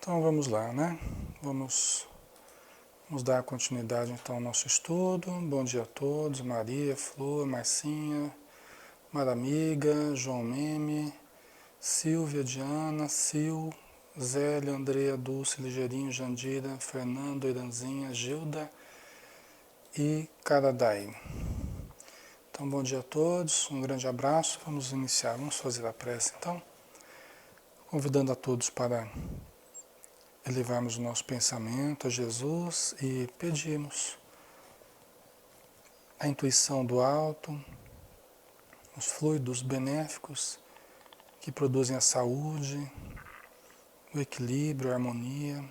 Então vamos lá, né? Vamos dar continuidade então ao nosso estudo. Bom dia a todos, Maria, Flor, Marcinha, Maramiga, João Meme, Silvia, Diana, Sil, Zélia, Andrea, Dulce, Ligeirinho, Jandira, Fernando, Iranzinha, Gilda e Caradai. Então bom dia a todos, um grande abraço, vamos iniciar, vamos fazer a prece então, convidando a todos para elevarmos o nosso pensamento a Jesus e pedirmos a intuição do alto, os fluidos benéficos que produzem a saúde, o equilíbrio, a harmonia.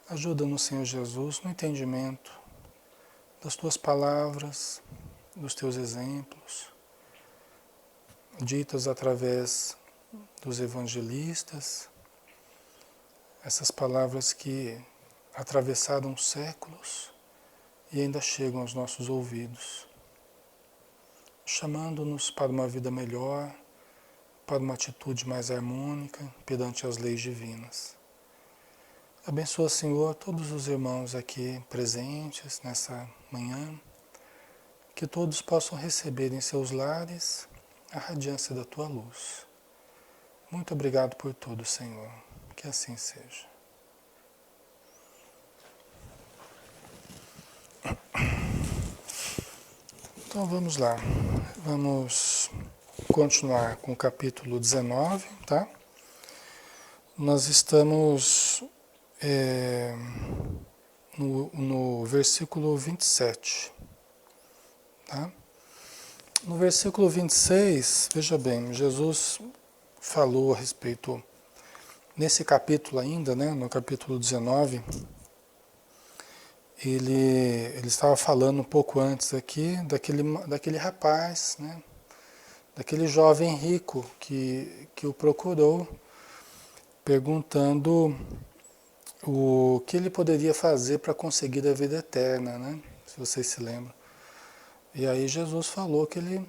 Ajuda-nos, Senhor Jesus, no entendimento das Tuas palavras, dos Teus exemplos, ditas através dos evangelistas, essas palavras que atravessaram séculos e ainda chegam aos nossos ouvidos, chamando-nos para uma vida melhor, para uma atitude mais harmônica perante as leis divinas. Abençoa, Senhor, todos os irmãos aqui presentes nessa manhã, que todos possam receber em seus lares a radiância da Tua luz. Muito obrigado por tudo, Senhor. Que assim seja. Então vamos lá. Vamos continuar com o capítulo 19, tá? Nós estamos no versículo 27, tá? No versículo 26, veja bem, Jesus falou a respeito, nesse capítulo ainda, né, no capítulo 19, ele estava falando um pouco antes aqui daquele rapaz, né, daquele jovem rico que o procurou, perguntando o que ele poderia fazer para conseguir a vida eterna, né, se vocês se lembram. E aí Jesus falou que ele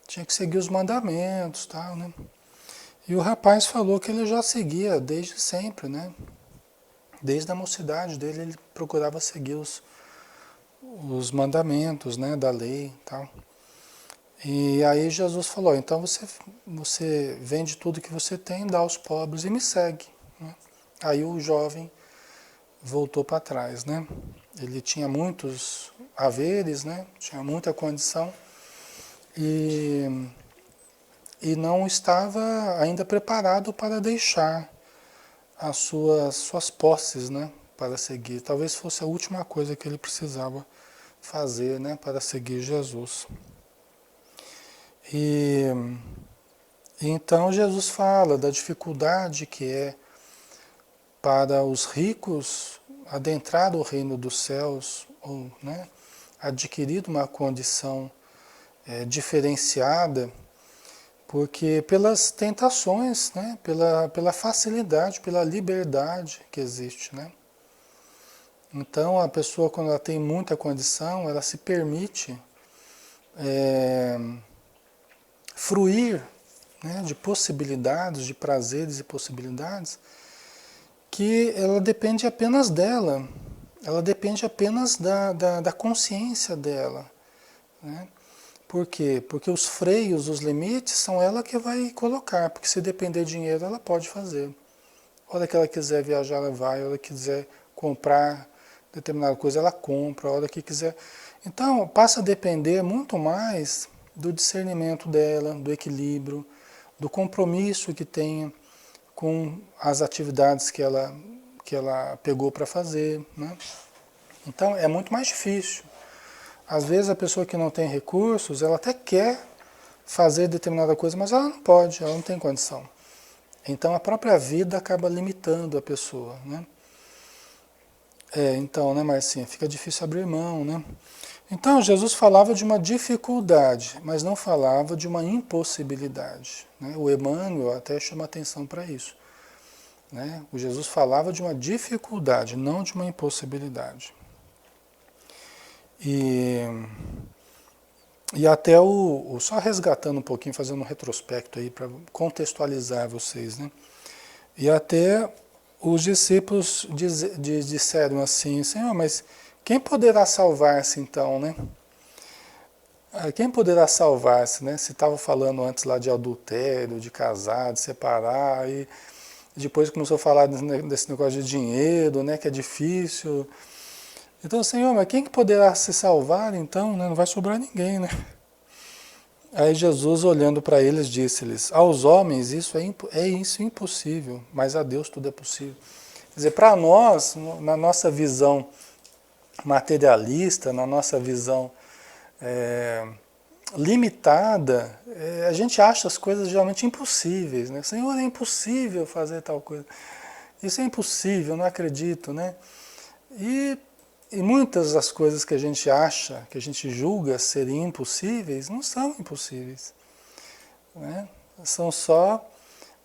tinha que seguir os mandamentos, tal, né? E o rapaz falou que ele já seguia desde sempre, né? Desde a mocidade dele, ele procurava seguir os mandamentos, né, da lei, tal. E aí Jesus falou, então você vende tudo que você tem, dá aos pobres e me segue, né? Aí o jovem voltou para trás, né? Ele tinha muitos haveres, né? Tinha muita condição e não estava ainda preparado para deixar as suas posses, né, para seguir. Talvez fosse a última coisa que ele precisava fazer, né, para seguir Jesus. E então Jesus fala da dificuldade que é para os ricos adentrar o reino dos céus, ou, né, adquirir uma condição diferenciada, porque pelas tentações, né, pela facilidade, pela liberdade que existe, né? Então a pessoa, quando ela tem muita condição, ela se permite fruir, né, de possibilidades, de prazeres e possibilidades, que ela depende apenas dela, ela depende apenas da consciência dela, né? Por quê? Porque os freios, os limites, são ela que vai colocar, porque se depender de dinheiro, ela pode fazer. A hora que ela quiser viajar, ela vai, a hora que quiser comprar determinada coisa, ela compra, a hora que quiser. Então, passa a depender muito mais do discernimento dela, do equilíbrio, do compromisso que tem com as atividades que ela pegou para fazer, né? Então, é muito mais difícil. Às vezes a pessoa que não tem recursos, ela até quer fazer determinada coisa, mas ela não pode, ela não tem condição. Então a própria vida acaba limitando a pessoa, né? Então, né, Marcinha, fica difícil abrir mão, né? Então Jesus falava de uma dificuldade, mas não falava de uma impossibilidade, né? O Emmanuel até chama atenção para isso, né? O Jesus falava de uma dificuldade, não de uma impossibilidade. E até só resgatando um pouquinho, fazendo um retrospecto aí para contextualizar vocês, né? E até os discípulos disseram assim, Senhor, mas quem poderá salvar-se então, né? Quem poderá salvar-se, né? Se estava falando antes lá de adultério, de casar, de separar, e depois começou a falar desse negócio de dinheiro, né? Que é difícil. Então, Senhor, mas quem que poderá se salvar então, né? Não vai sobrar ninguém, né? Aí Jesus, olhando para eles, disse-lhes, aos homens isso é isso impossível, mas a Deus tudo é possível. Quer dizer, para nós, na nossa visão materialista, na nossa visão limitada, a gente acha as coisas geralmente impossíveis, né? Senhor, é impossível fazer tal coisa. Isso é impossível, não acredito, né? E muitas das coisas que a gente acha, que a gente julga serem impossíveis, não são impossíveis, né? São só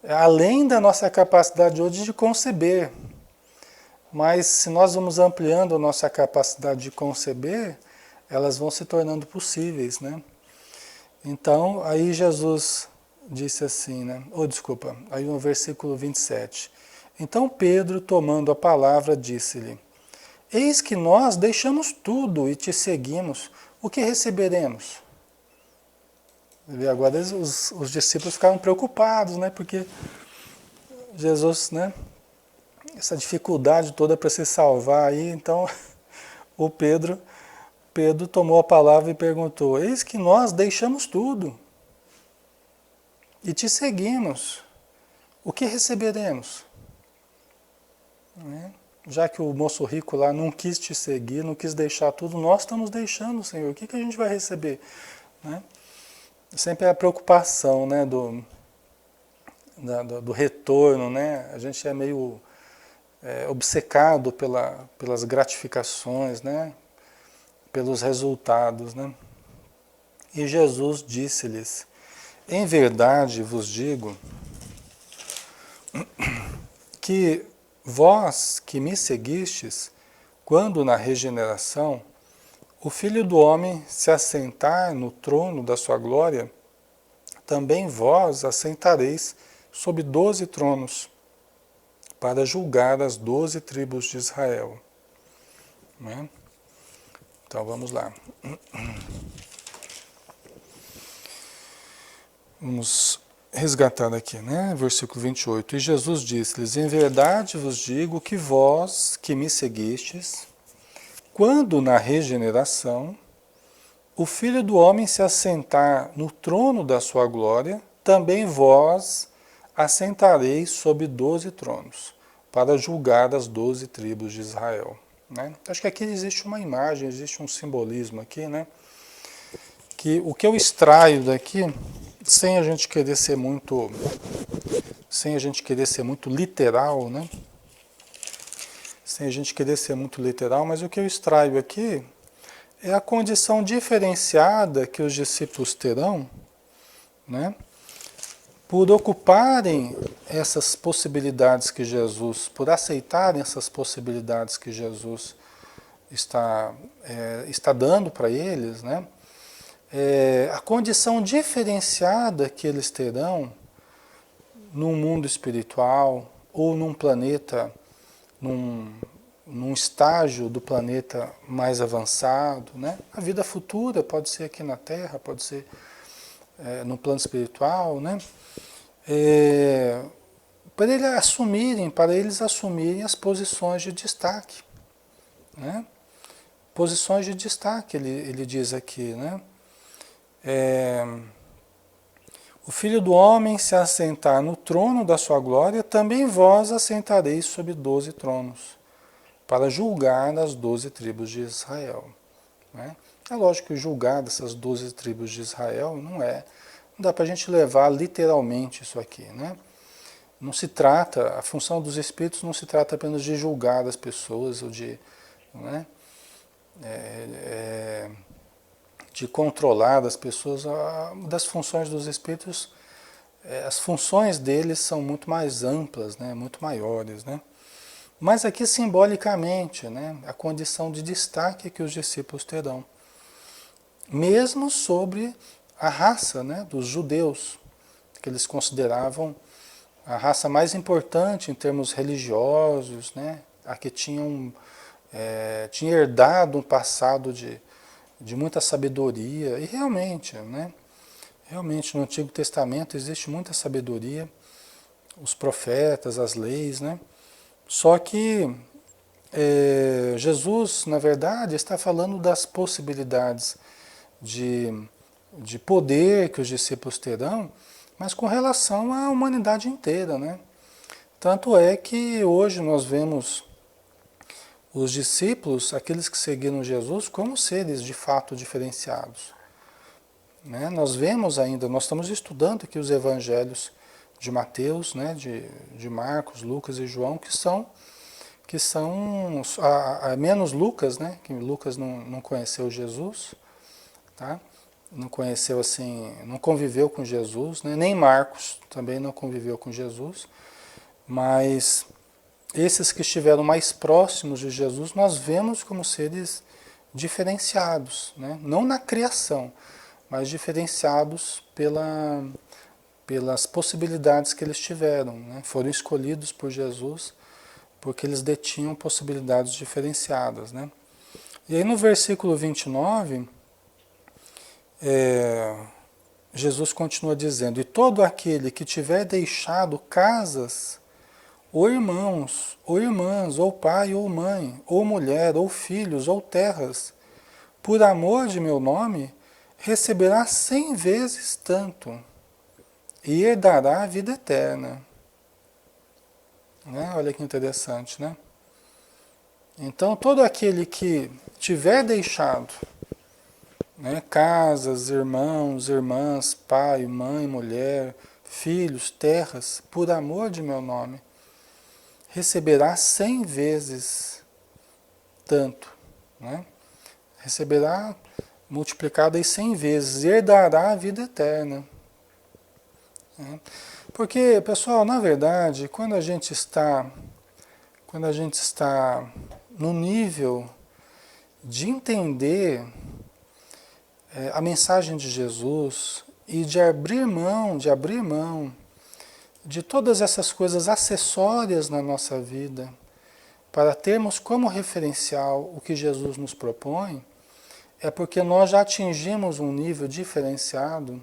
além da nossa capacidade hoje de conceber. Mas se nós vamos ampliando a nossa capacidade de conceber, elas vão se tornando possíveis, né? Então, aí Jesus disse assim, né? Desculpa, aí no versículo 27. Então Pedro, tomando a palavra, disse-lhe, eis que nós deixamos tudo e te seguimos, o que receberemos? E agora os discípulos ficaram preocupados, né? Porque Jesus, né? Essa dificuldade toda para se salvar aí, então o Pedro tomou a palavra e perguntou, eis que nós deixamos tudo e te seguimos, o que receberemos? Né? Já que o moço rico lá não quis te seguir, não quis deixar tudo, nós estamos deixando, Senhor, o que a gente vai receber? Né? Sempre é a preocupação, né, do retorno, né? A gente é meio obcecado pelas gratificações, né? Pelos resultados, né? E Jesus disse-lhes, em verdade vos digo que vós que me seguistes, quando na regeneração o Filho do Homem se assentar no trono da sua glória, também vós assentareis sob 12 tronos, para julgar as 12 tribos de Israel. Né? Então vamos lá. Vamos resgatar aqui, né? Versículo 28. E Jesus disse-lhes, em verdade vos digo que vós que me seguistes, quando na regeneração o Filho do Homem se assentar no trono da sua glória, também vós assentareis sob 12 tronos, para julgar as 12 tribos de Israel. Né? Acho que aqui existe uma imagem, existe um simbolismo aqui, né? Que o que eu extraio daqui, sem a gente querer ser muito literal, né? Sem a gente querer ser muito literal, mas o que eu extraio aqui é a condição diferenciada que os discípulos terão, né? Por ocuparem essas possibilidades que Jesus, por aceitarem essas possibilidades que Jesus está dando para eles, né? A condição diferenciada que eles terão num mundo espiritual ou num planeta, num estágio do planeta mais avançado, né? A vida futura pode ser aqui na Terra, pode ser no plano espiritual, né? Para eles assumirem as posições de destaque, né? Posições de destaque, ele diz aqui, né? O Filho do Homem se assentar no trono da sua glória, também vós assentareis sobre 12 tronos, para julgar as 12 tribos de Israel. Né? É lógico que julgar dessas 12 tribos de Israel não dá para a gente levar literalmente isso aqui, né? Não se trata, a função dos espíritos não se trata apenas de julgar as pessoas ou de, né, de controlar as pessoas. Das funções dos espíritos, as funções deles são muito mais amplas, né, muito maiores, né? Mas aqui simbolicamente, né, a condição de destaque que os discípulos terão, mesmo sobre a raça, né, dos judeus, que eles consideravam a raça mais importante em termos religiosos, né? A que tinha herdado um passado de muita sabedoria, e realmente, né? Realmente no Antigo Testamento existe muita sabedoria, os profetas, as leis, né? Só que Jesus, na verdade, está falando das possibilidades de, de poder que os discípulos terão, mas com relação à humanidade inteira, né? Tanto é que hoje nós vemos os discípulos, aqueles que seguiram Jesus, como seres de fato diferenciados, né? Nós vemos ainda, nós estamos estudando aqui os evangelhos de Mateus, né? de Marcos, Lucas e João, que são menos Lucas, né? Que Lucas não conheceu Jesus, tá? Não conheceu assim, não conviveu com Jesus, né? Nem Marcos também não conviveu com Jesus, mas esses que estiveram mais próximos de Jesus, nós vemos como seres diferenciados, né? Não na criação, mas diferenciados pelas possibilidades que eles tiveram, né? Foram escolhidos por Jesus porque eles detinham possibilidades diferenciadas, né? E aí no versículo 29, Jesus continua dizendo: e todo aquele que tiver deixado casas, ou irmãos, ou irmãs, ou pai, ou mãe, ou mulher, ou filhos, ou terras, por amor de meu nome, receberá 100 vezes tanto, e herdará a vida eterna. Né? Olha que interessante, né? Então, todo aquele que tiver deixado, né, casas, irmãos, irmãs, pai, mãe, mulher, filhos, terras, por amor de meu nome, receberá 100 vezes tanto, né? Receberá multiplicado aí 100 vezes, e herdará a vida eterna. Né? Porque, pessoal, na verdade, quando a gente está no nível de entender a mensagem de Jesus e de abrir mão de todas essas coisas acessórias na nossa vida, para termos como referencial o que Jesus nos propõe, é porque nós já atingimos um nível diferenciado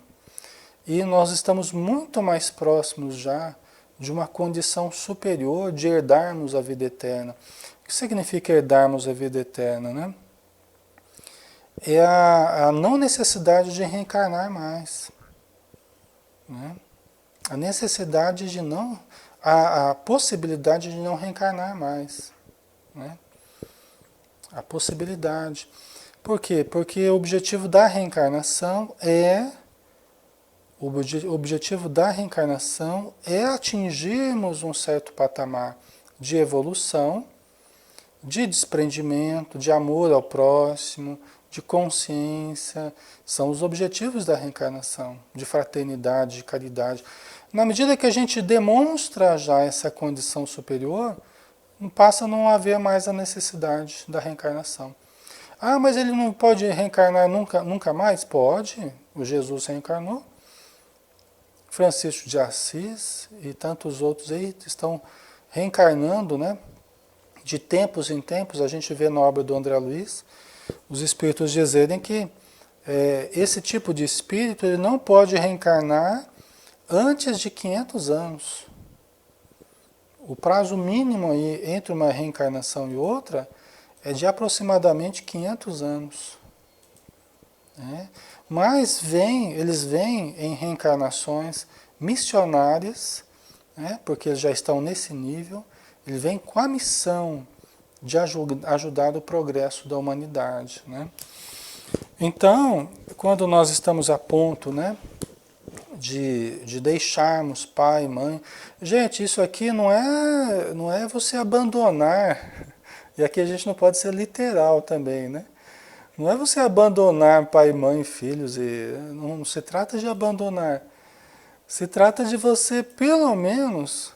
e nós estamos muito mais próximos já de uma condição superior de herdarmos a vida eterna. O que significa herdarmos a vida eterna, né? É a não necessidade de reencarnar mais, né? A necessidade de não, a possibilidade de não reencarnar mais, né? A possibilidade. Por quê? Porque o objetivo da reencarnação é atingirmos um certo patamar de evolução, de desprendimento, de amor ao próximo, de consciência. São os objetivos da reencarnação, de fraternidade, de caridade. Na medida que a gente demonstra já essa condição superior, passa a não haver mais a necessidade da reencarnação. Ah, mas ele não pode reencarnar nunca, nunca mais? Pode. O Jesus reencarnou. Francisco de Assis e tantos outros aí estão reencarnando, né? De tempos em tempos, a gente vê na obra do André Luiz, os espíritos dizerem que esse tipo de espírito ele não pode reencarnar antes de 500 anos. O prazo mínimo aí entre uma reencarnação e outra é de aproximadamente 500 anos. Né? Mas eles vêm em reencarnações missionárias, né? Porque eles já estão nesse nível, eles vêm com a missão de ajudar o progresso da humanidade. Né? Então, quando nós estamos a ponto, né, de deixarmos pai e mãe, gente, isso aqui não é você abandonar, e aqui a gente não pode ser literal também, né? Não é você abandonar pai, mãe, filhos, não se trata de abandonar. Se trata de você, pelo menos,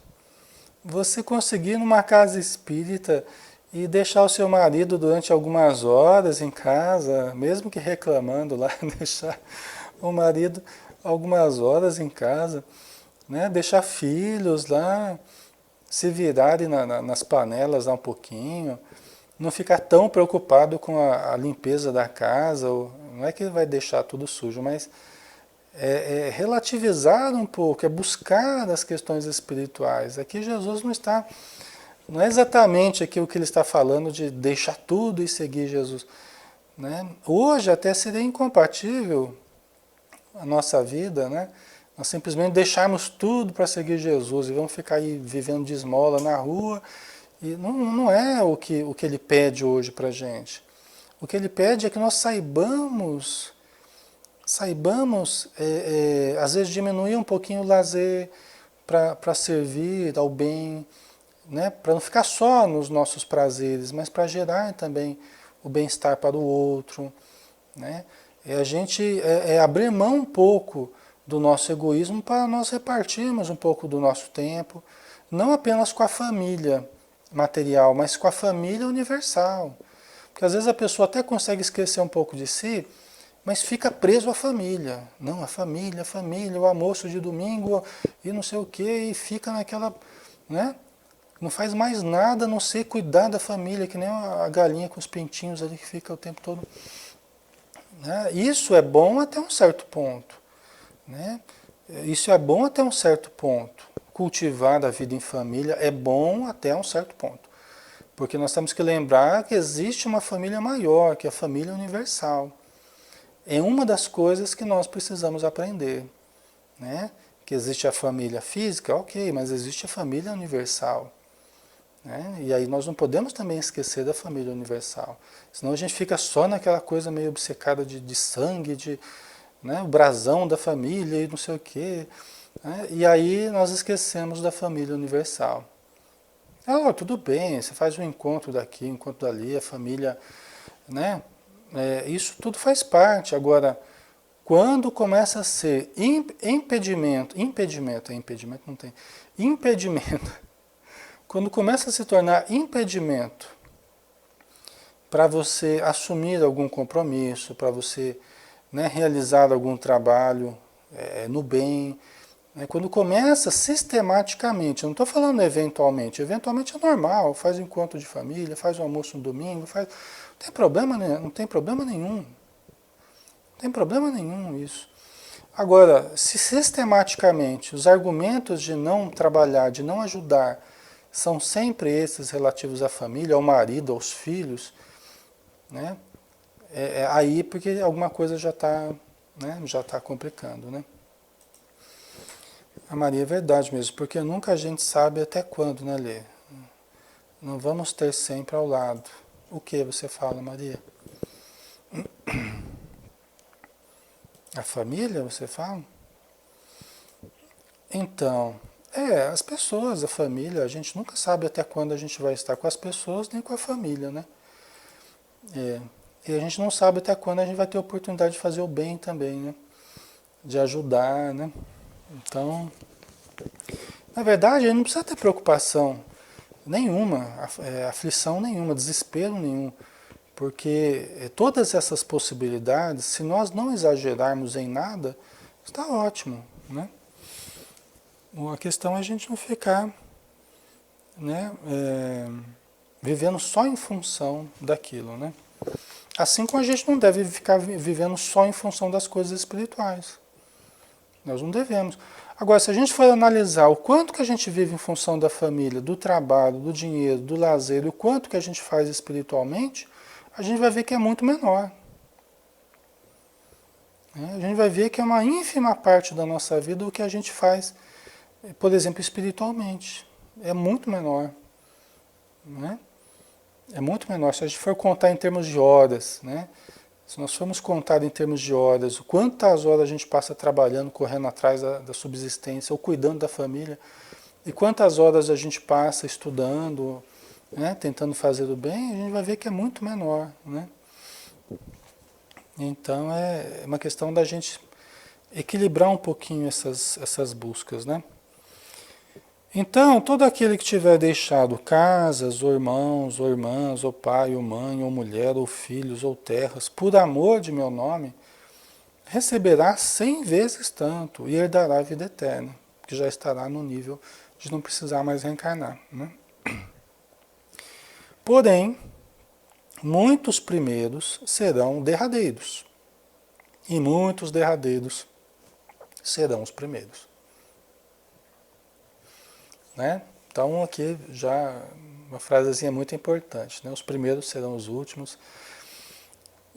você conseguir numa casa espírita e deixar o seu marido durante algumas horas em casa, mesmo que reclamando lá, deixar o marido algumas horas em casa, né? Deixar filhos lá, se virarem nas panelas lá um pouquinho, não ficar tão preocupado com a limpeza da casa, não é que vai deixar tudo sujo, mas é relativizar um pouco, é buscar as questões espirituais. Aqui Jesus não é exatamente aqui o que ele está falando de deixar tudo e seguir Jesus, né? Hoje até seria incompatível a nossa vida, né? Nós simplesmente deixarmos tudo para seguir Jesus e vamos ficar aí vivendo de esmola na rua. E não é o que ele pede hoje para a gente. O que ele pede é que nós saibamos às vezes diminuir um pouquinho o lazer para servir ao bem, né? Para não ficar só nos nossos prazeres, mas para gerar também o bem-estar para o outro, né? A gente abrir mão um pouco do nosso egoísmo para nós repartirmos um pouco do nosso tempo, não apenas com a família material, mas com a família universal. Porque às vezes a pessoa até consegue esquecer um pouco de si, mas fica preso à família. Não, a família, o almoço de domingo e não sei o quê, e fica naquela, né? Não faz mais nada a não ser cuidar da família, que nem a galinha com os pintinhos ali que fica o tempo todo. Né? Isso é bom até um certo ponto. Né? Isso é bom até um certo ponto. Cultivar a vida em família é bom até um certo ponto. Porque nós temos que lembrar que existe uma família maior, que é a família universal. É uma das coisas que nós precisamos aprender. Né? Que existe a família física, ok, mas existe a família universal. Né? E aí nós não podemos também esquecer da família universal. Senão a gente fica só naquela coisa meio obcecada de sangue, né, o brasão da família e não sei o quê. Né? E aí nós esquecemos da família universal. Tudo bem, você faz um encontro daqui, um encontro dali, a família, né? Isso tudo faz parte. Agora, quando começa a ser impedimento não tem, impedimento, quando começa a se tornar impedimento para você assumir algum compromisso, para você, né, realizar algum trabalho no bem, né, quando começa sistematicamente, eu não estou falando eventualmente é normal, faz encontro de família, faz um almoço no domingo, não tem problema, né? Não tem problema nenhum. Não tem problema nenhum isso. Agora, se sistematicamente os argumentos de não trabalhar, de não ajudar, são sempre esses relativos à família, ao marido, aos filhos, né? Aí porque alguma coisa já está, né, já tá complicando, né? A Maria é verdade mesmo, porque nunca a gente sabe até quando, né, Lê? Não vamos ter sempre ao lado. O que você fala, Maria? A família, você fala? Então, as pessoas, a família, a gente nunca sabe até quando a gente vai estar com as pessoas, nem com a família, né? E a gente não sabe até quando a gente vai ter a oportunidade de fazer o bem também, né? De ajudar, né? Então, na verdade, ele não precisa ter preocupação nenhuma, aflição nenhuma, desespero nenhum, porque todas essas possibilidades, se nós não exagerarmos em nada, está ótimo, né? A questão é a gente não ficar, né, vivendo só em função daquilo, né? Assim como a gente não deve ficar vivendo só em função das coisas espirituais. Nós não devemos. Agora, se a gente for analisar o quanto que a gente vive em função da família, do trabalho, do dinheiro, do lazer, e o quanto que a gente faz espiritualmente, a gente vai ver que é muito menor. A gente vai ver que é uma ínfima parte da nossa vida o que a gente faz, por exemplo, espiritualmente. É muito menor. Né? É muito menor. Se a gente for contar em termos de horas, né? Se nós formos contar em termos de horas, quantas horas a gente passa trabalhando, correndo atrás da subsistência, ou cuidando da família, e quantas horas a gente passa estudando, né, tentando fazer o bem, a gente vai ver que é muito menor. Né? Então é uma questão da gente equilibrar um pouquinho essas buscas. Né? Então, todo aquele que tiver deixado casas, ou irmãos, ou irmãs, ou pai, ou mãe, ou mulher, ou filhos, ou terras, por amor de meu nome, receberá 100 vezes tanto e herdará a vida eterna. que já estará no nível de não precisar mais reencarnar, né? Porém, muitos primeiros serão derradeiros, e muitos derradeiros serão os primeiros, né? Então aqui já uma frasezinha muito importante, né? Os primeiros serão os últimos,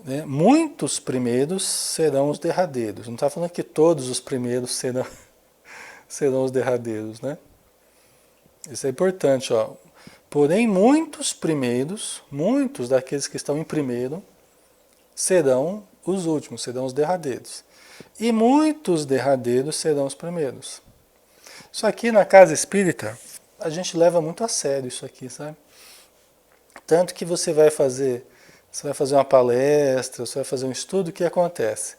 né? Muitos primeiros serão os derradeiros. Não está falando que todos os primeiros serão os derradeiros, né? Isso é importante, ó. Porém, muitos primeiros, muitos daqueles que estão em primeiro, serão os últimos, serão os derradeiros. E muitos derradeiros serão os primeiros. Isso aqui na casa espírita, a gente leva muito a sério isso aqui, sabe? Tanto que você vai fazer uma palestra, você vai fazer um estudo, o que acontece?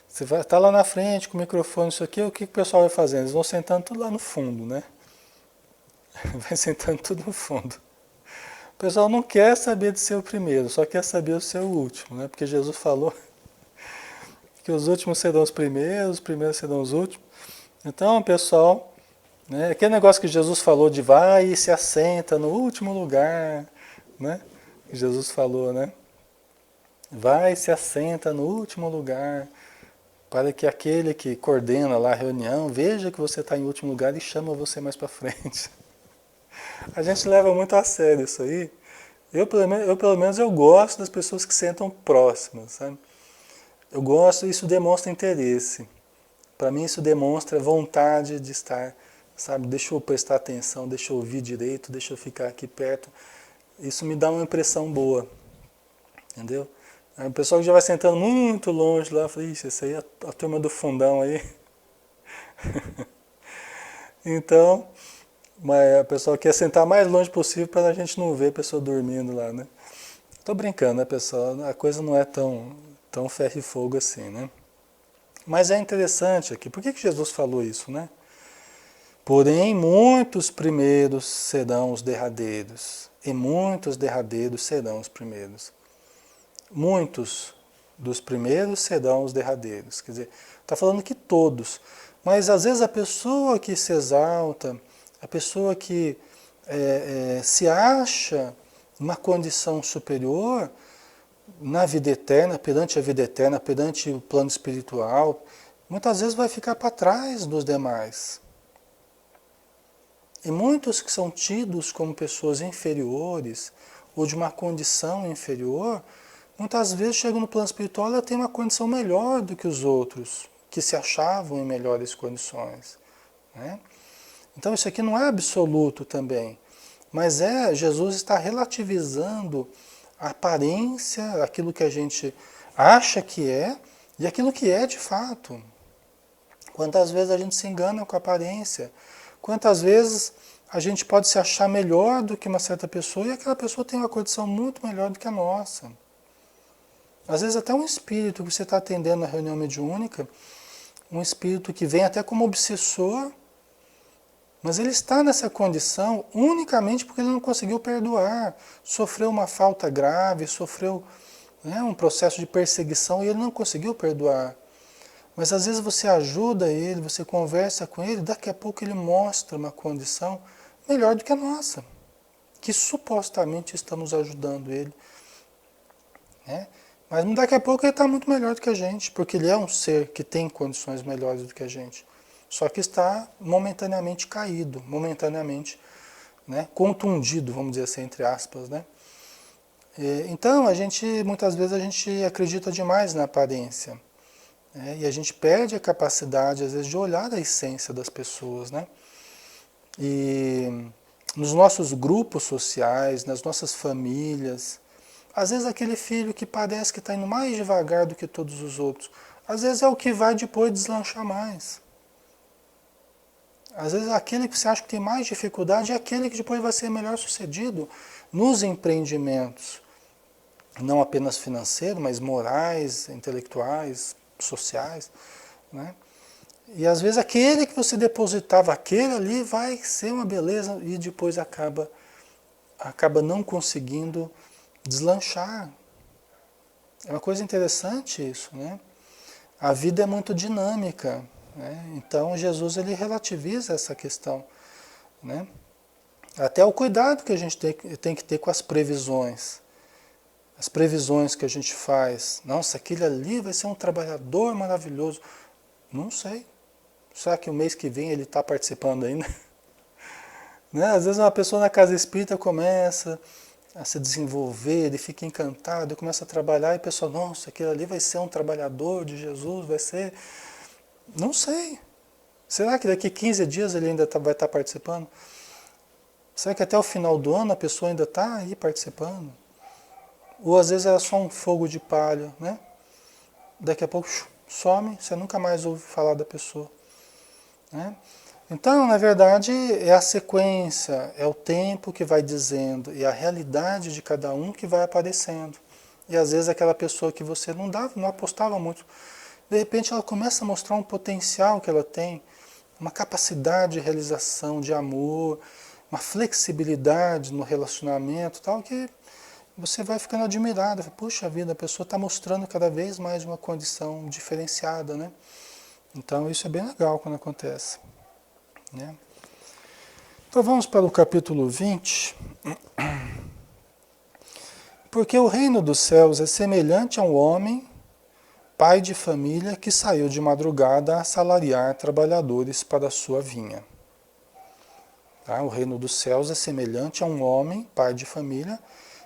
Você vai estar lá na frente com o microfone, isso aqui, o que o pessoal vai fazendo? Eles vão sentando tudo lá no fundo, né? Vai sentando tudo no fundo. O pessoal não quer saber de ser o primeiro, só quer saber de ser o último, né? Porque Jesus falou que os últimos serão os primeiros serão os últimos. Então, pessoal, né, aquele negócio que Jesus falou de vai e se assenta no último lugar, né? Que Jesus falou, né? Vai e se assenta no último lugar, para que aquele que coordena lá a reunião veja que você está em último lugar e chama você mais para frente. A gente leva muito a sério isso aí. Pelo menos, eu gosto das pessoas que sentam próximas, sabe? Eu gosto, isso demonstra interesse. Para mim isso demonstra vontade de estar, sabe? Deixa eu prestar atenção, deixa eu ouvir direito, deixa eu ficar aqui perto. Isso me dá uma impressão boa, entendeu? Aí o pessoal que já vai sentando muito longe lá, fala, ixi, essa aí é a turma do fundão aí. Então, mas a pessoa quer sentar mais longe possível para a gente não ver a pessoa dormindo lá, né? Tô brincando, né, pessoal? A coisa não é tão ferro e fogo assim, né? Mas é interessante aqui. Por que Jesus falou isso, né? Porém, muitos primeiros serão os derradeiros, e muitos derradeiros serão os primeiros. Muitos dos primeiros serão os derradeiros. Quer dizer, está falando que todos. Mas às vezes a pessoa que se exalta, a pessoa que se acha numa condição superior na vida eterna, perante a vida eterna, perante o plano espiritual, muitas vezes vai ficar para trás dos demais. E muitos que são tidos como pessoas inferiores ou de uma condição inferior, muitas vezes chegam no plano espiritual e ela tem uma condição melhor do que os outros, que se achavam em melhores condições, né? Então isso aqui não é absoluto também, mas Jesus está relativizando a aparência, aquilo que a gente acha que é e aquilo que é de fato. Quantas vezes a gente se engana com a aparência, quantas vezes a gente pode se achar melhor do que uma certa pessoa e aquela pessoa tem uma condição muito melhor do que a nossa. Às vezes até um espírito que você está atendendo na reunião mediúnica, um espírito que vem até como obsessor, mas ele está nessa condição unicamente porque ele não conseguiu perdoar, sofreu uma falta grave, sofreu, né, um processo de perseguição e ele não conseguiu perdoar. Mas às vezes você ajuda ele, você conversa com ele, daqui a pouco ele mostra uma condição melhor do que a nossa, que supostamente estamos ajudando ele, né? Mas daqui a pouco ele está muito melhor do que a gente, porque ele é um ser que tem condições melhores do que a gente. Só que está momentaneamente caído, momentaneamente, né, contundido, vamos dizer assim, entre aspas, né? Então, muitas vezes a gente acredita demais na aparência, né? E a gente perde a capacidade, às vezes, de olhar a essência das pessoas, né? E nos nossos grupos sociais, nas nossas famílias, às vezes aquele filho que parece que está indo mais devagar do que todos os outros, às vezes é o que vai depois deslanchar mais. Às vezes aquele que você acha que tem mais dificuldade é aquele que depois vai ser melhor sucedido nos empreendimentos, não apenas financeiros, mas morais, intelectuais, sociais, né? E às vezes aquele que você depositava, aquele ali vai ser uma beleza e depois acaba não conseguindo deslanchar. É uma coisa interessante isso, né? A vida é muito dinâmica, né? Então Jesus ele relativiza essa questão, né? Até o cuidado que a gente tem que ter com as previsões. As previsões que a gente faz. Nossa, aquele ali vai ser um trabalhador maravilhoso. Não sei. Será que o mês que vem ele está participando ainda? Né? Às vezes uma pessoa na casa espírita começa a se desenvolver, ele fica encantado, começa a trabalhar e a pessoa, nossa, aquele ali vai ser um trabalhador de Jesus, vai ser... Não sei. Será que daqui 15 dias ele ainda vai estar participando? Será que até o final do ano a pessoa ainda está aí participando? Ou às vezes era só um fogo de palha, né? Daqui a pouco some, você nunca mais ouve falar da pessoa, né? Então, na verdade, é a sequência, é o tempo que vai dizendo, e a realidade de cada um que vai aparecendo. E às vezes aquela pessoa que você não dava, não apostava muito, de repente ela começa a mostrar um potencial que ela tem, uma capacidade de realização, de amor, uma flexibilidade no relacionamento, tal, que você vai ficando admirado. Puxa vida, a pessoa está mostrando cada vez mais uma condição diferenciada, né? Então isso é bem legal quando acontece, né? Então vamos para o capítulo 20. Porque o reino dos céus é semelhante a um homem, pai de família, que saiu de madrugada a assalariar trabalhadores para a sua vinha. Tá? O reino dos céus é semelhante a um homem, pai de família,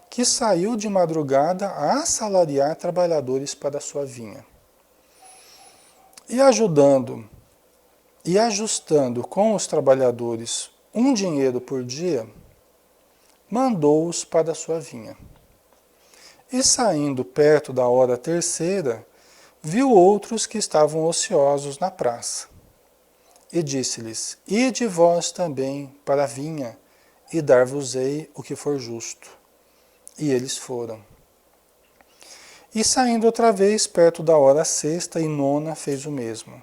que saiu de madrugada a assalariar trabalhadores para a sua vinha. E ajudando e ajustando com os trabalhadores um dinheiro por dia, mandou-os para a sua vinha. E saindo perto da hora terceira, viu outros que estavam ociosos na praça. E disse-lhes, ide vós também para a vinha, e dar-vos-ei o que for justo. E eles foram. E saindo outra vez perto da hora sexta e nona, fez o mesmo.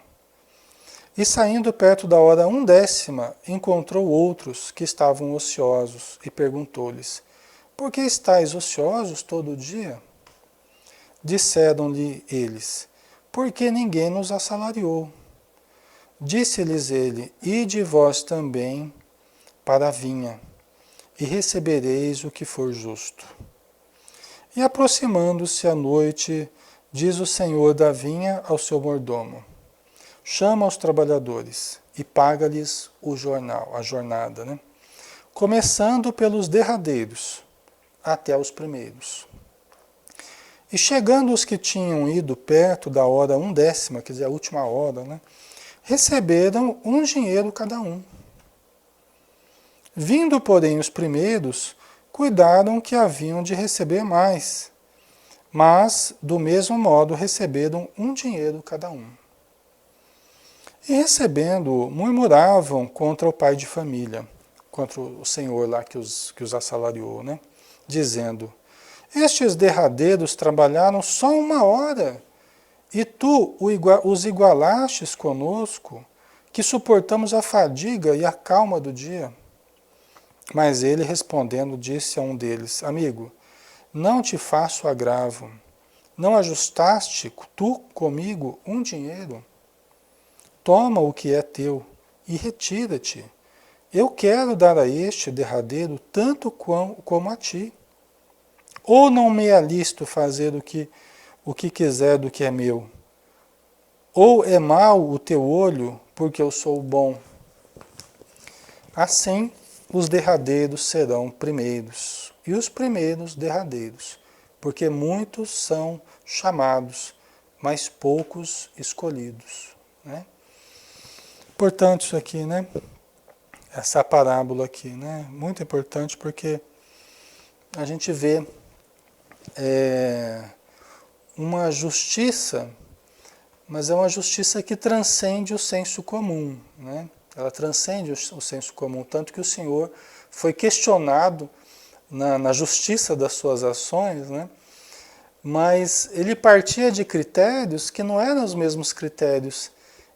E saindo perto da hora 1/10, encontrou outros que estavam ociosos, e perguntou-lhes, por que estáis ociosos todo o dia? Disseram-lhe eles, porque ninguém nos assalariou. Disse-lhes ele, ide vós também para a vinha, e recebereis o que for justo. E aproximando-se a noite, diz o senhor da vinha ao seu mordomo, chama os trabalhadores e paga-lhes a jornada, né? Começando pelos derradeiros até os primeiros. E chegando os que tinham ido perto da hora 1/10, quer dizer, a última hora, né? Receberam um dinheiro cada um. Vindo, porém, os primeiros, cuidaram que haviam de receber mais, mas, do mesmo modo, receberam um dinheiro cada um. E recebendo, murmuravam contra o pai de família, contra o senhor lá que os assalariou, né? Dizendo, estes derradeiros trabalharam só 1 hora, e tu os igualastes conosco, que suportamos a fadiga e a calma do dia. Mas ele, respondendo, disse a um deles, amigo, não te faço agravo, não ajustaste tu comigo um dinheiro? Toma o que é teu e retira-te. Eu quero dar a este derradeiro tanto como a ti. Ou não me alisto fazer o que quiser do que é meu? Ou é mau o teu olho, porque eu sou bom? Assim, os derradeiros serão primeiros, e os primeiros derradeiros, porque muitos são chamados, mas poucos escolhidos, né? Importante isso aqui, né? Essa parábola aqui, né? Muito importante porque a gente vê uma justiça, mas é uma justiça que transcende o senso comum, né? Ela transcende o senso comum, tanto que o Senhor foi questionado na justiça das suas ações, né? Mas ele partia de critérios que não eram os mesmos critérios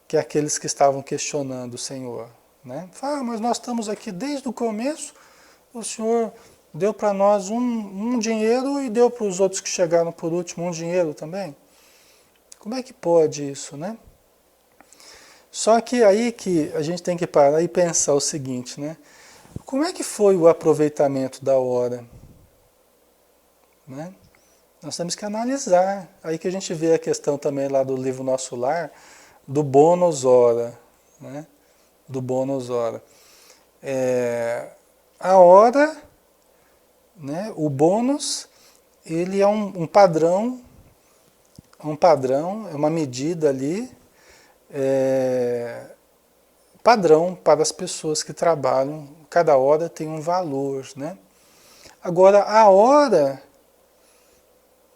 que aqueles que estavam questionando o Senhor, né? Mas nós estamos aqui desde o começo, o Senhor deu para nós um dinheiro e deu para os outros que chegaram por último um dinheiro também. Como é que pode isso, né? Só que aí que a gente tem que parar e pensar o seguinte, né? Como é que foi o aproveitamento da hora? Né? Nós temos que analisar. Aí que a gente vê a questão também lá do livro Nosso Lar, do bônus hora, né? Do bônus hora. A hora, né? O bônus, ele é um padrão, é uma medida ali, padrão para as pessoas que trabalham. Cada hora tem um valor, né? Agora, a hora,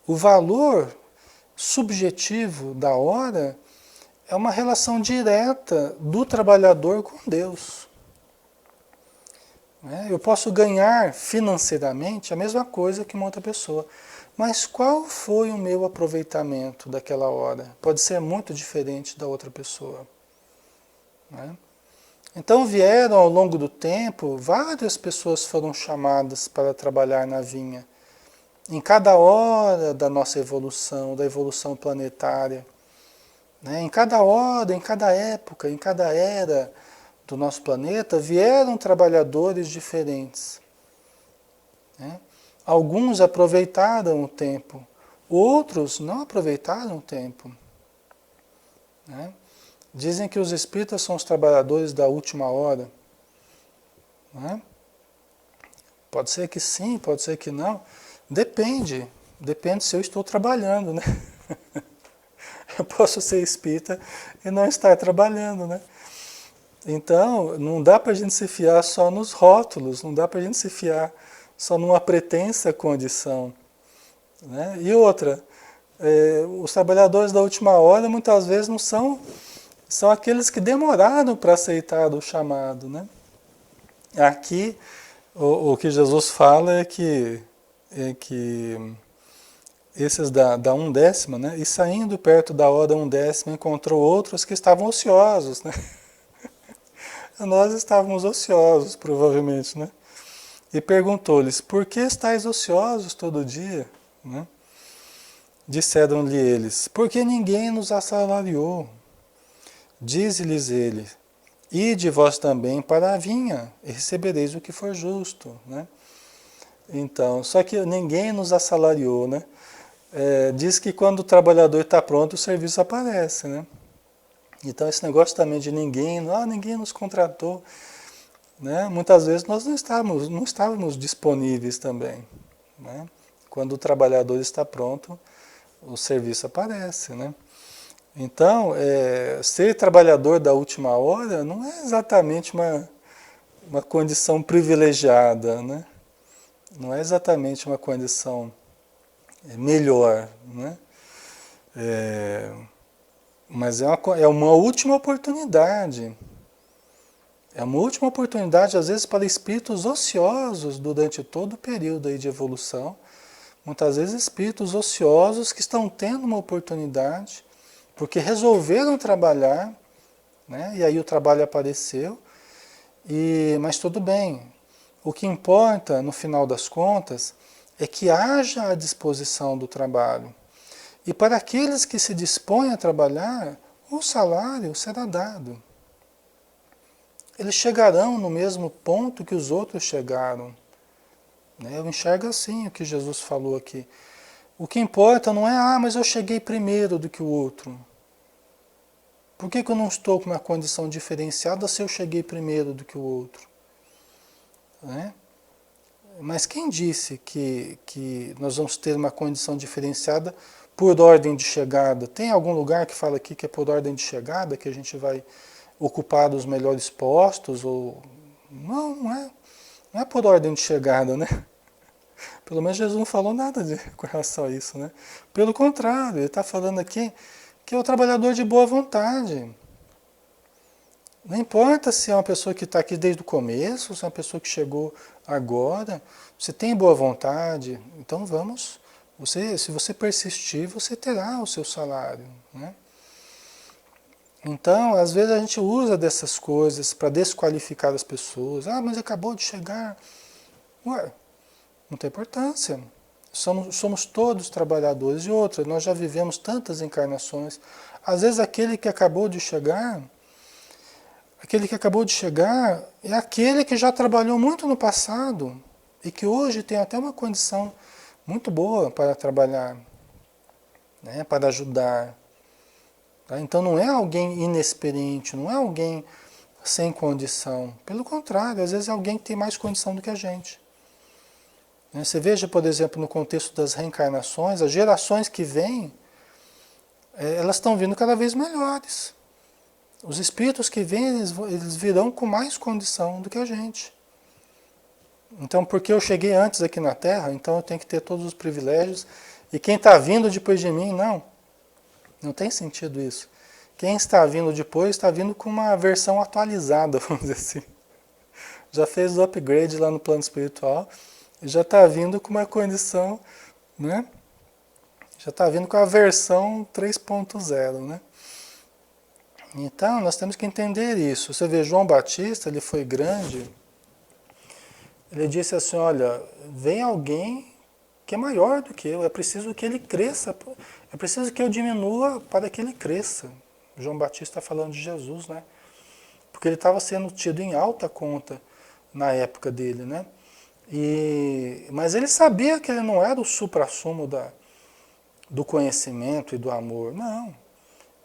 o valor subjetivo da hora é uma relação direta do trabalhador com Deus. Né? Eu posso ganhar financeiramente a mesma coisa que uma outra pessoa, mas qual foi o meu aproveitamento daquela hora? Pode ser muito diferente da outra pessoa. Né? Então vieram ao longo do tempo, várias pessoas foram chamadas para trabalhar na vinha. Em cada hora da nossa evolução, da evolução planetária, né? Em cada hora, em cada época, em cada era do nosso planeta, vieram trabalhadores diferentes. Né? Alguns aproveitaram o tempo, outros não aproveitaram o tempo. Né? Dizem que os espíritas são os trabalhadores da última hora. Né? Pode ser que sim, pode ser que não. Depende se eu estou trabalhando, né? Eu posso ser espírita e não estar trabalhando, né? Então, não dá para a gente se fiar só nos rótulos, não dá para a gente se fiar só numa pretensa condição. Né? E outra, os trabalhadores da última hora muitas vezes não são aqueles que demoraram para aceitar o chamado. Né? Aqui, o que Jesus fala é que esses da 1/10, né? E saindo perto da hora 1/10, encontrou outros que estavam ociosos. Né? Nós estávamos ociosos, provavelmente, né? E perguntou-lhes, por que estáis ociosos todo dia? Né? Disseram-lhe eles, porque ninguém nos assalariou. Diz-lhes ele, ide vós também para a vinha, e recebereis o que for justo. Né? Então, só que ninguém nos assalariou, né? Diz que quando o trabalhador está pronto, o serviço aparece, né? Então esse negócio também de ninguém nos contratou, né? Muitas vezes nós não estávamos disponíveis também, né? Quando o trabalhador está pronto, o serviço aparece, né? Então, ser trabalhador da última hora não é exatamente uma condição privilegiada, né? Não é exatamente uma condição melhor, né? Mas é uma última oportunidade. É uma última oportunidade, às vezes, para espíritos ociosos durante todo o período aí de evolução. Muitas vezes espíritos ociosos que estão tendo uma oportunidade, porque resolveram trabalhar, né? E aí o trabalho apareceu, mas tudo bem. O que importa, no final das contas, é que haja a disposição do trabalho. E para aqueles que se dispõem a trabalhar, o salário será dado. Eles chegarão no mesmo ponto que os outros chegaram. Né? Eu enxergo assim o que Jesus falou aqui. O que importa não é, mas eu cheguei primeiro do que o outro. Por que eu não estou com uma condição diferenciada se eu cheguei primeiro do que o outro? Né? Mas quem disse que nós vamos ter uma condição diferenciada por ordem de chegada? Tem algum lugar que fala aqui que é por ordem de chegada, que a gente vai ocupar os melhores postos? Não é. Não é por ordem de chegada, né? Pelo menos Jesus não falou nada com relação a isso, né? Pelo contrário, ele está falando aqui que é o trabalhador de boa vontade. Não importa se é uma pessoa que está aqui desde o começo, se é uma pessoa que chegou agora, você tem boa vontade, então vamos. Se você persistir, você terá o seu salário. Né? Então, às vezes a gente usa dessas coisas para desqualificar as pessoas. Mas acabou de chegar. Ué, não tem importância. Somos todos trabalhadores. E outra, nós já vivemos tantas encarnações. Às vezes aquele que acabou de chegar, Aquele que acabou de chegar é aquele que já trabalhou muito no passado e que hoje tem até uma condição muito boa para trabalhar, né, para ajudar. Tá? Então não é alguém inexperiente, não é alguém sem condição. Pelo contrário, às vezes é alguém que tem mais condição do que a gente. Né? Você veja, por exemplo, no contexto das reencarnações, as gerações que vêm, elas estão vindo cada vez melhores. Os espíritos que vêm, eles virão com mais condição do que a gente. Então, porque eu cheguei antes aqui na Terra, então eu tenho que ter todos os privilégios. E quem está vindo depois de mim, não. Não tem sentido isso. Quem está vindo depois está vindo com uma versão atualizada, vamos dizer assim. Já fez o upgrade lá no plano espiritual e já está vindo com uma condição, né? Já está vindo com a versão 3.0, né? Então, nós temos que entender isso. Você vê, João Batista, ele foi grande, ele disse assim, olha, vem alguém que é maior do que eu, é preciso que ele cresça, é preciso que eu diminua para que ele cresça. João Batista está falando de Jesus, né? Porque ele estava sendo tido em alta conta na época dele, né? Mas ele sabia que ele não era o suprassumo do conhecimento e do amor, não.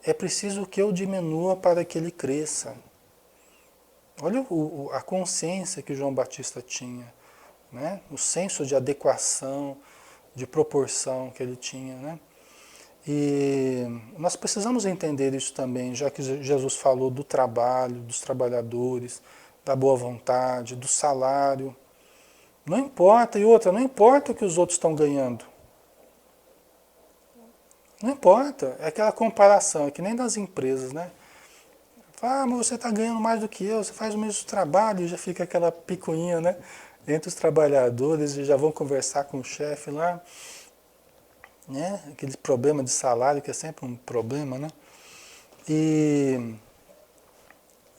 É preciso que eu diminua para que ele cresça. Olha a consciência que João Batista tinha, né? O senso de adequação, de proporção que ele tinha, né? E nós precisamos entender isso também, já que Jesus falou do trabalho, dos trabalhadores, da boa vontade, do salário. Não importa, e outra, não importa o que os outros estão ganhando. Não importa, é aquela comparação, é que nem das empresas, né? Ah, mas você está ganhando mais do que eu, você faz o mesmo trabalho, e já fica aquela picuinha, né? Entre os trabalhadores, e já vão conversar com o chefe lá, né? Aquele problema de salário, que é sempre um problema, né? E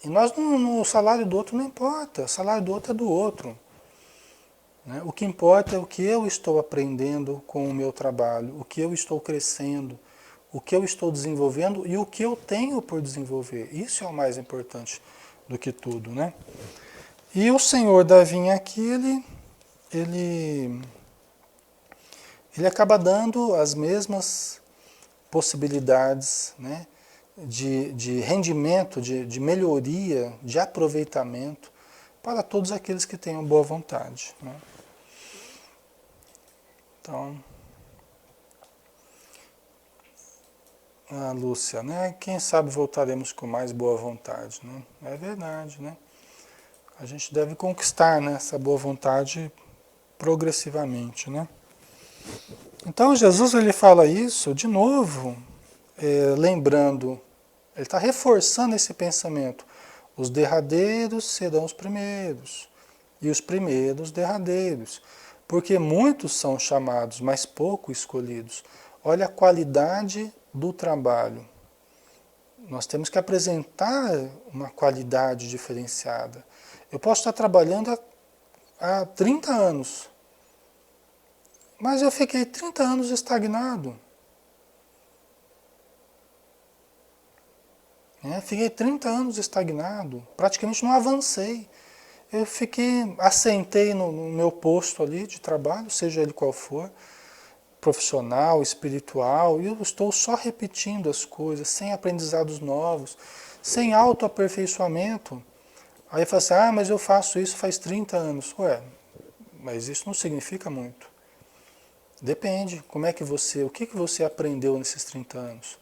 nós, o salário do outro não importa, o salário do outro é do outro. Né? O que importa é o que eu estou aprendendo com o meu trabalho, o que eu estou crescendo, o que eu estou desenvolvendo e o que eu tenho por desenvolver. Isso é o mais importante do que tudo, né? E o Senhor da vinha aqui, ele acaba dando as mesmas possibilidades, né, de rendimento, de melhoria, de aproveitamento para todos aqueles que tenham boa vontade. Né? Então, a Lúcia, né? Quem sabe voltaremos com mais boa vontade, né? É verdade, né? A gente deve conquistar, né, essa boa vontade progressivamente, né? Então Jesus ele fala isso de novo, lembrando, ele está reforçando esse pensamento. Os derradeiros serão os primeiros, e os primeiros derradeiros. Porque muitos são chamados, mas pouco escolhidos. Olha a qualidade do trabalho. Nós temos que apresentar uma qualidade diferenciada. Eu posso estar trabalhando há 30 anos, mas eu fiquei 30 anos estagnado. Fiquei 30 anos estagnado, praticamente não avancei. Eu assentei no meu posto ali de trabalho, seja ele qual for, profissional, espiritual, e eu estou só repetindo as coisas, sem aprendizados novos, sem autoaperfeiçoamento. Aí fala assim, mas eu faço isso faz 30 anos. Ué, mas isso não significa muito. Depende, o que você aprendeu nesses 30 anos?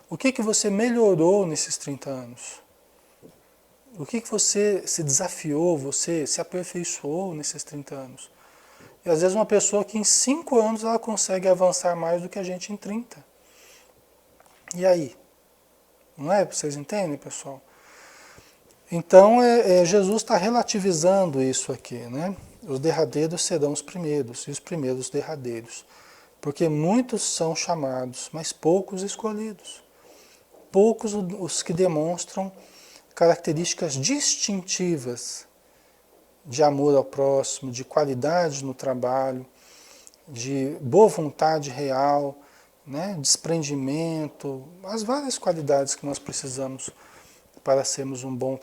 O que você melhorou nesses 30 anos? O que você se desafiou, você se aperfeiçoou nesses 30 anos? E às vezes uma pessoa que em 5 anos ela consegue avançar mais do que a gente em 30. E aí? Não é? Vocês entendem, pessoal? Então, Jesus está relativizando isso aqui, né? Os derradeiros serão os primeiros, e os primeiros os derradeiros. Porque muitos são chamados, mas poucos escolhidos. Poucos os que demonstram características distintivas de amor ao próximo, de qualidade no trabalho, de boa vontade real, né? Desprendimento, as várias qualidades que nós precisamos para sermos um bom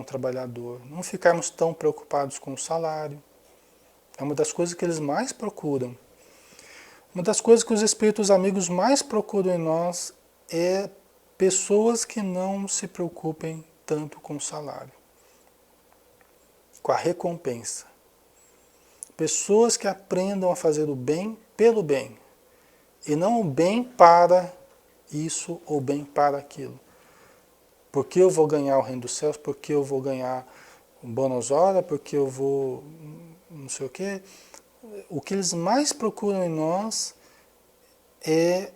trabalhador. Não ficarmos tão preocupados com o salário. É uma das coisas que eles mais procuram. Uma das coisas que os espíritos amigos mais procuram em nós é pessoas que não se preocupem tanto com o salário, com a recompensa. Pessoas que aprendam a fazer o bem pelo bem, e não o bem para isso ou bem para aquilo. Porque eu vou ganhar o reino dos céus, porque eu vou ganhar um bônus hora, porque eu vou não sei o quê. O que eles mais procuram em nós é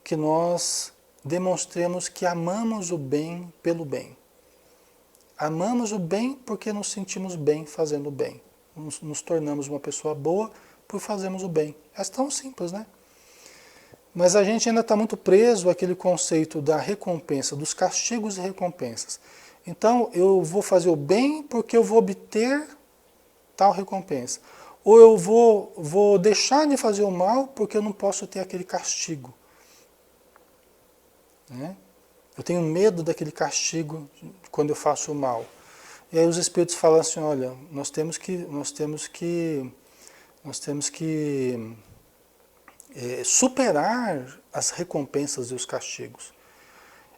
que nós demonstremos que amamos o bem pelo bem. Amamos o bem porque nos sentimos bem fazendo o bem. Nos tornamos uma pessoa boa por fazermos o bem. É tão simples, né? Mas a gente ainda está muito preso àquele conceito da recompensa, dos castigos e recompensas. Então, eu vou fazer o bem porque eu vou obter tal recompensa. Ou eu vou deixar de fazer o mal porque eu não posso ter aquele castigo. Né? Eu tenho medo daquele castigo quando eu faço o mal. E aí os espíritos falam assim, olha, nós temos que superar as recompensas e os castigos.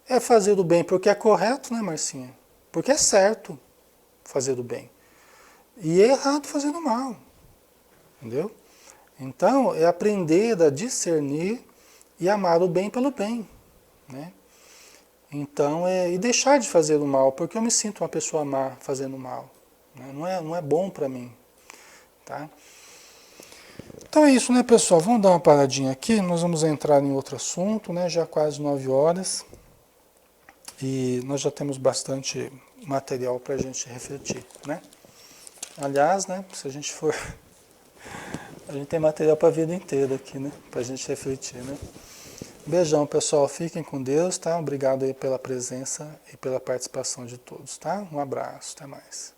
É fazer o bem porque é correto, né, Marcinha? Porque é certo fazer o bem. E é errado fazer o mal. Entendeu? Então, é aprender a discernir e amar o bem pelo bem. Né? Então, e deixar de fazer o mal, porque eu me sinto uma pessoa má fazendo mal. Né? Não é bom para mim. Tá? Então é isso, né, pessoal? Vamos dar uma paradinha aqui, nós vamos entrar em outro assunto, né? Já quase 9 horas. E nós já temos bastante material para a gente refletir, né? Aliás, né, se a gente for... A gente tem material para a vida inteira aqui, né? Para a gente refletir, né? Beijão, pessoal. Fiquem com Deus, tá? Obrigado aí pela presença e pela participação de todos, tá? Um abraço. Até mais.